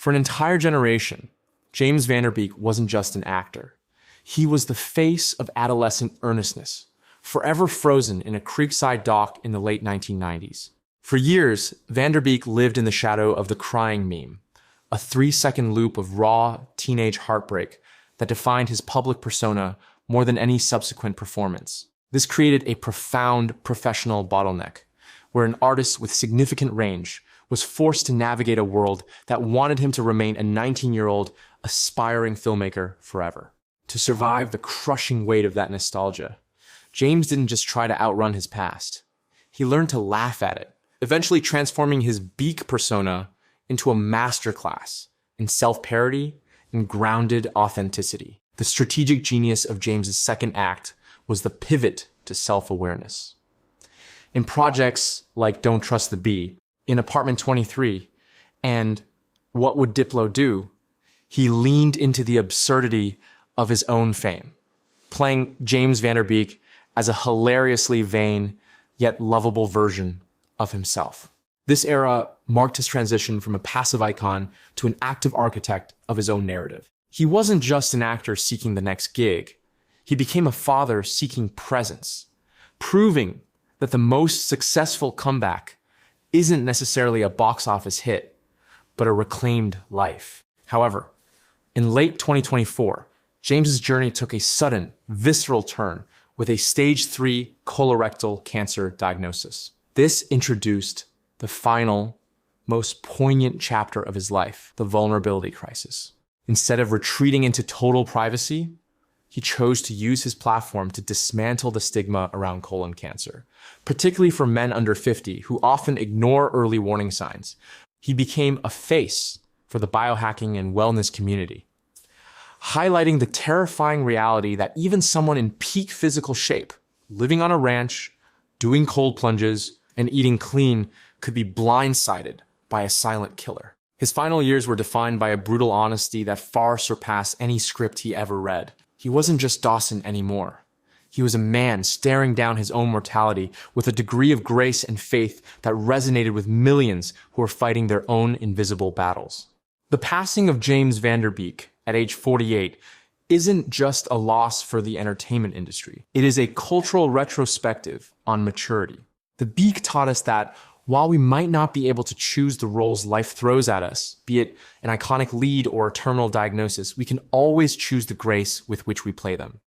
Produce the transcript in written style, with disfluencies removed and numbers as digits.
For an entire generation, James Van Der Beek wasn't just an actor. He was the face of adolescent earnestness, forever frozen in a creekside dock in the late 1990s. For years, Van Der Beek lived in the shadow of the crying meme, a 3-second loop of raw teenage heartbreak that defined his public persona more than any subsequent performance. This created a profound professional bottleneck, where an artist with significant range was forced to navigate a world that wanted him to remain a 19-year-old aspiring filmmaker forever. To survive the crushing weight of that nostalgia, James didn't just try to outrun his past. He learned to laugh at it, eventually transforming his Beek persona into a masterclass in self-parody and grounded authenticity. The strategic genius of James's second act was the pivot to self-awareness. In projects like Don't Trust the Bee, in Apartment 23, and What Would Diplo Do?, he leaned into the absurdity of his own fame, playing James Van Der Beek as a hilariously vain yet lovable version of himself. This era marked his transition from a passive icon to an active architect of his own narrative. He wasn't just an actor seeking the next gig. He became a father seeking presence, proving that the most successful comeback isn't necessarily a box office hit, but a reclaimed life. However, in late 2024, James's journey took a sudden, visceral turn with a stage 3 colorectal cancer diagnosis. This introduced the final, most poignant chapter of his life, the vulnerability crisis. Instead of retreating into total privacy, he chose to use his platform to dismantle the stigma around colon cancer, particularly for men under 50 who often ignore early warning signs. He became a face for the biohacking and wellness community, highlighting the terrifying reality that even someone in peak physical shape, living on a ranch, doing cold plunges, and eating clean could be blindsided by a silent killer. His final years were defined by a brutal honesty that far surpassed any script he ever read. He wasn't just Dawson anymore. He was a man staring down his own mortality with a degree of grace and faith that resonated with millions who were fighting their own invisible battles. The passing of James Van Der Beek at age 48 isn't just a loss for the entertainment industry. It is a cultural retrospective on maturity. The Beek taught us that while we might not be able to choose the roles life throws at us, be it an iconic lead or a terminal diagnosis, we can always choose the grace with which we play them.